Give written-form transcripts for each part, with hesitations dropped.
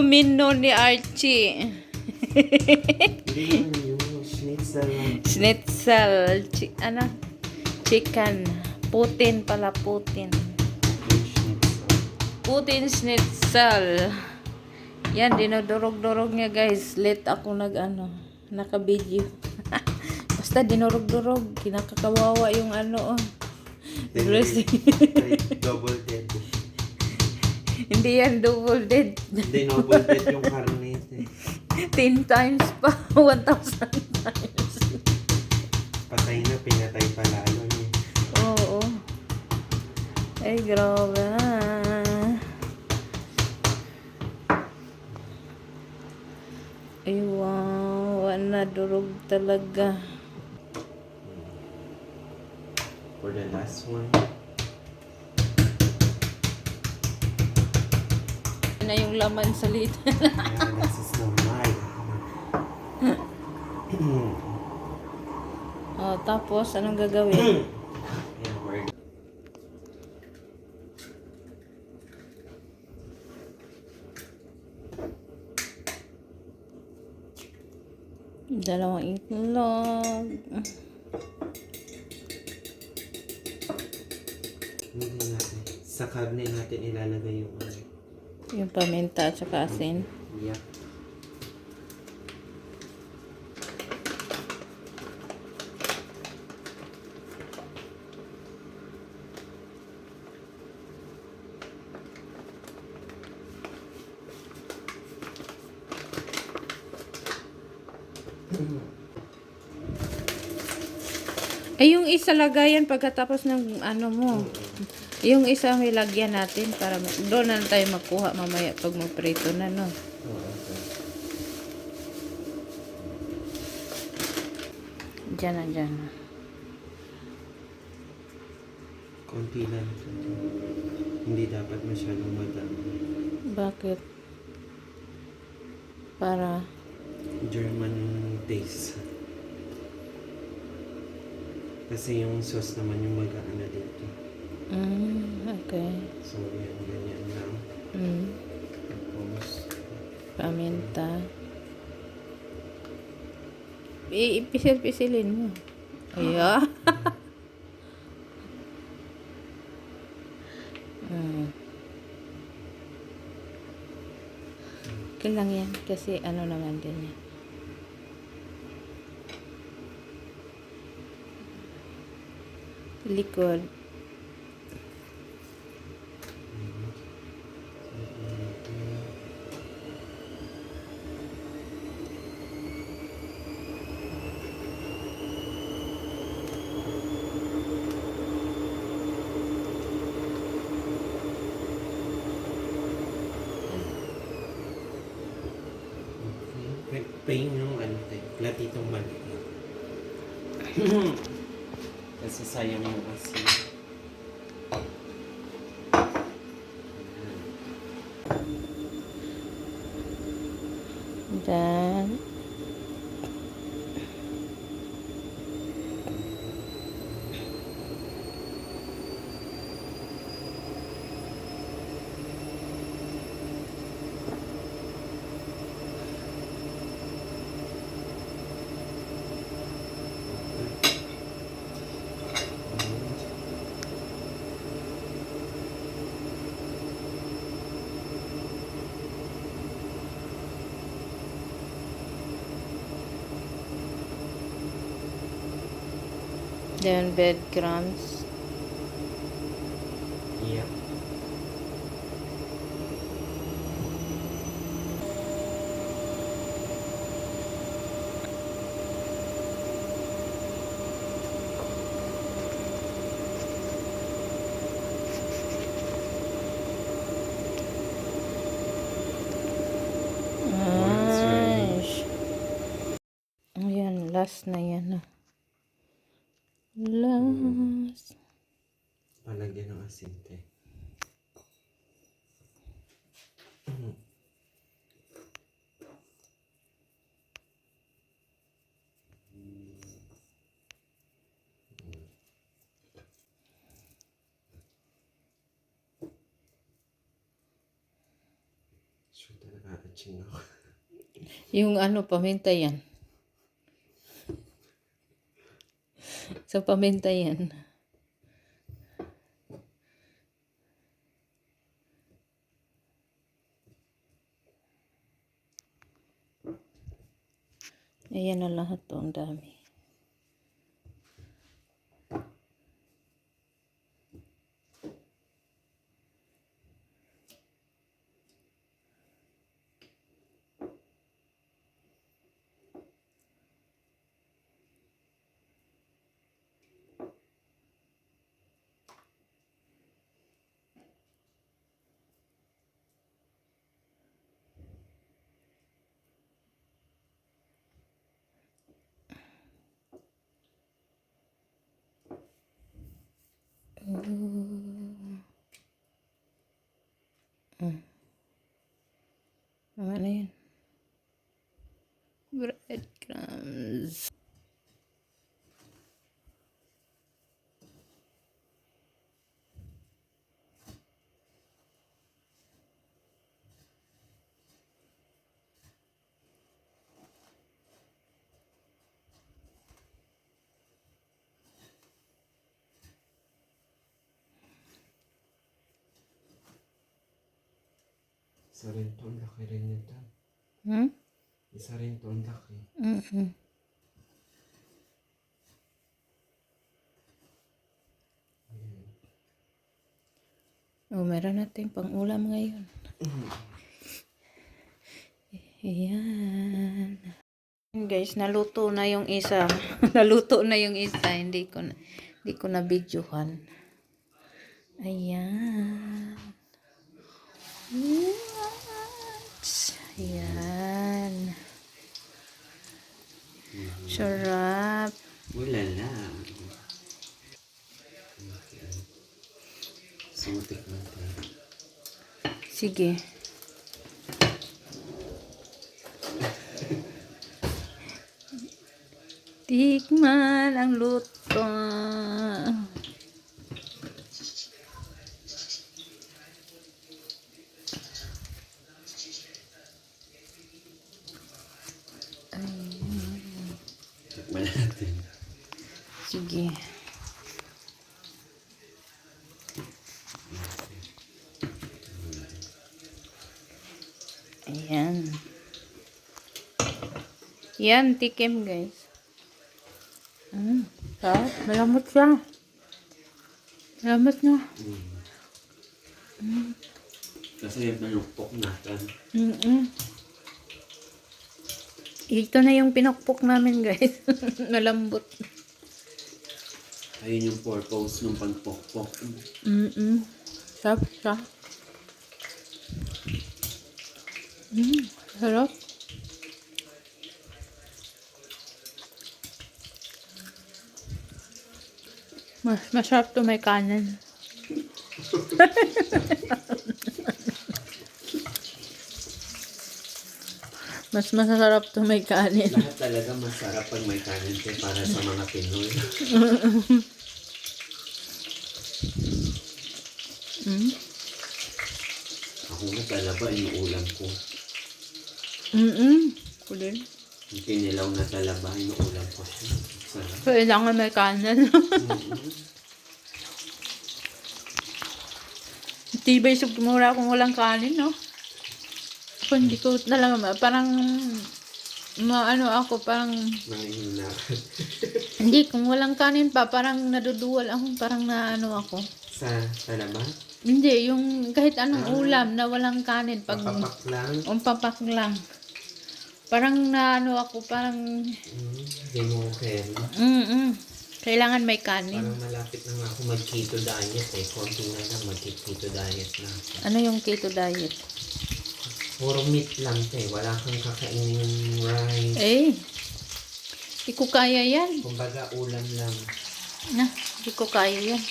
menu ni Archie. Hindi naman yung schnitzel lang. Schnitzel. Chicken. Putin pala, Putin. Yung schnitzel. Putin schnitzel. Yan, dinudurog-durog niya guys. Late ako naka-video. Basta dinurog-durog. Kinakakawawa yung oh. Dressing. Double dead. Hindi yan double dead. Hindi, double dead yung karne. 10 times pa. 1,000 times. Patay na, pinatay pa lalo niya. Oo. Ay, grabe. Ay, wow. Nadurog talaga. For the last one. Na yung laman sa lid. Yeah, this is not mine. Oh, tapos, anong gagawin? Yeah, we're Dalawang itlog. hindi natin. Sa karne natin ilalagay yung Yung paminta at saka asin. Yeah. Ay, yung isa lagayan pagkatapos ng mo. Yung isa may lagyan natin para doon na tayo makuha mamaya pag magprito na, no? Oh, okay. Diyan na, diyan. Konti lang ito. Hindi dapat masyadong madami. Bakit? Para German taste. Kasi yung sauce naman yung mag-aana dito. okay. So, yan, ganyan lang. Tapos, Paminta. Ipisil-pisilin mo. Ayan. Okay lang yan. Kasi naman din yan. Likod. pain yung platitong maliit. Kasi sayang yung asin. Then, breadcrumbs. Yeah. Nice. Ayan, last na yan. Last. Palagyan ng asin, te. So talaga, watching ako. Yung ano, paminta yan. Sa paminta yan. Ayan na lahat to, ang dami. Ano yan? Breadcrumbs. Isa rin to, ang laki rin nito. Hmm? Isa rin to, ang laki. Mm-mm. Oh, meron natin pang ulam ngayon. Ayan. Guys, naluto na yung isa. Naluto na yung isa. Hindi ko na videohan. Ayan. Ayan. Sarap. Ulala. Sutik natin. Sige. Tikman ang luto. Tikman natin. Sige. Ayan. Yan, tikim guys. Sarap. Malamot siya. Malamot niya. Kasi yung nalukpok natin. Ito na yung pinakpok namin guys. Malambot. Ayun yung purpose ng pagpokpok. Sarap siya. Sarap. Masarap to may kanin. Mas masarap to may kanin. Lahat talaga masarap pag may kanin siya para sa mga Pinoy. Ako nga talaba, inuulam ko. Kulin. Yung kinilaw na talaba, inuulam ko siya. Sarap. Kailangan may kanin. Tibay sa mura kung walang kanin, no? Kung hindi ko talaga, parang, maano ako, parang, Nangihina. hindi, kung walang kanin pa, parang naduduwal ako, parang naano ako. Sa talaba? Hindi, yung kahit anong ulam na walang kanin, pag, Papapak lang. papak lang. Parang naano ako, parang, Hindi mo carry. kailangan may kanin. Parang malapit na nga ako mag-keto diet eh. Konti na lang mag-keto diet na ako. Ano yung keto diet? Puro meat lang eh. Wala kang kakainin rice. Hindi ko kaya yan. Kumbaga ulam lang. Hindi ko kaya yan.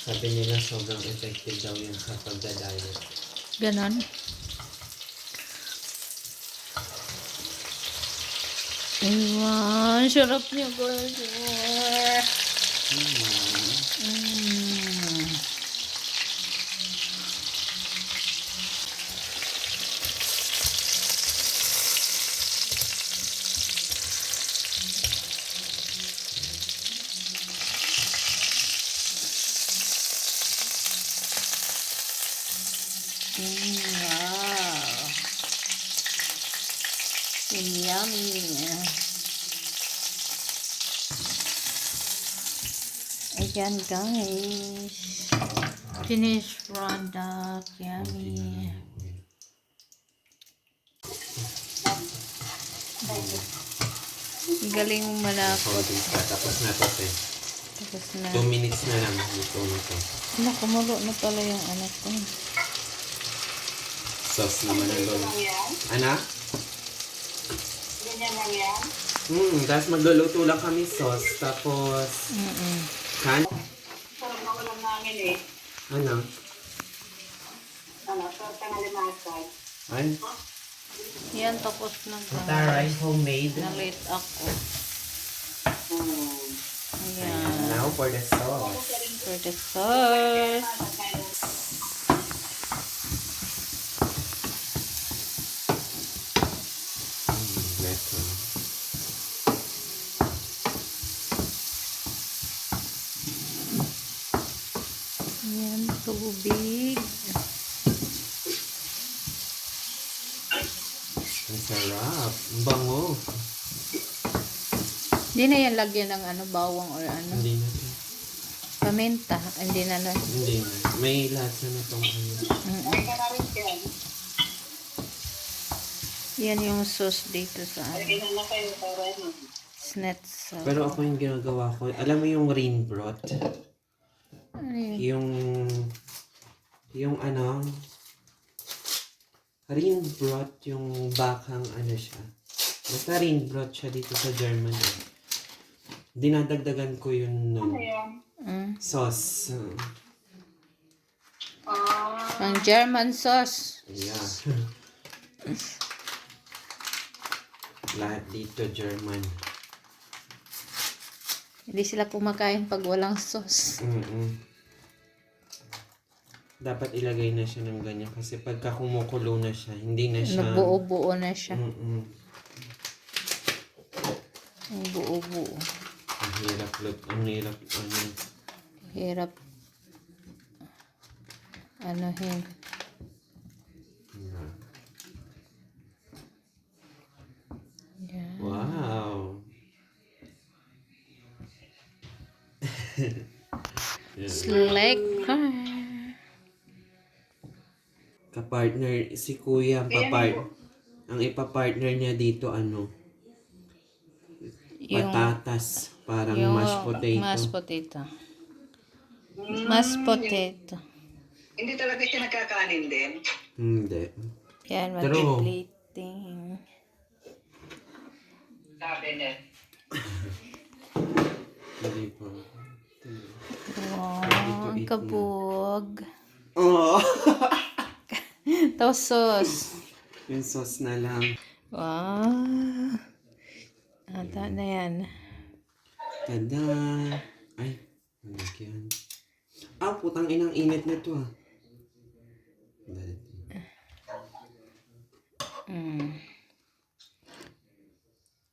Sabi nila sobrang effective daw yan sa pagda-diet. Ganon. Ayun, sarap niya guys. Wow. Yummy. Ayan guys. Finished product. Yummy. Galing mo malapot. Konting pa. Tapos na to, te. Tapos na. 2 minutes na lang. Luto na to. Ano, kumulo na pala yung anak ko. Sauce naman ang lolo. Anak? Ganyan lang yan. Tapos magluluto lang kami sauce. Tapos, kan? Sarap na ulam namin eh. Ano? Sarap ka na limasag. Ay? Yan, tapos na guys. Taray homemade. Na-late ako. And Ayan. now for the sauce. For the sauce. Leto. Ayan, tubig. Ang sarap. Ang bango. Hindi na yan lagyan ng ano, bawang or ano. Hindi na to. Paminta. Hindi na na. Hindi na. May lasa na tong ano. Ay, ka na rin yan. Yan yung sauce dito sa ano. Lagyan na kayo para ano. Snetzel. Pero ako yung ginagawa ko. Alam mo yung rain broth? Ano yun? Yung ano, rain broth, yung bakang ano siya. Basta rain broth siya dito sa German. Dinadagdagan ko yung Ano yan? sauce. Ang German sauce. Yeah. Lahat dito German. Hindi sila kumakain pag walang sauce. Dapat ilagay na siya ng ganyan kasi pagka kumukulo na siya, hindi na siya... Nagbuo-buo na siya. Mm-mm. Ang buo-buo. Ang hirap, ano. Hirap. Anuhin. Yeah. Yan. Wow. Slacker. Kapartner, si Kuya, ang ipapartner niya dito, ano? Patatas. Parang mashed potato. Mashed potato. Mashed potato. Hindi talaga siya nagkakanin din. Hindi. Yan, Pero- mag-plating. Sabi niya. Hindi pa. Wow, ang kabog. Oh! Tapos sauce. Yung sauce na lang. Wow. Ata na yan. Tada! Ay, ano yan? Ah, putang inang init na to ah.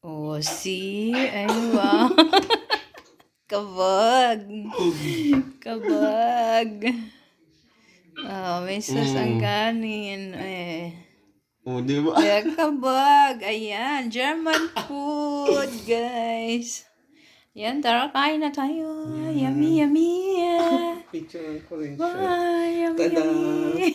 Oh, see? Ay, wow. Kabag. Kabag. Oh, may sauce ang kanin. Eh. Oh, di ba? Kaya kabag. Ayan, German food, guys. Yan, tara, kain na tayo. Yummy, yummy. Picture ko rin siya. Wow, yummy, Tada! yummy.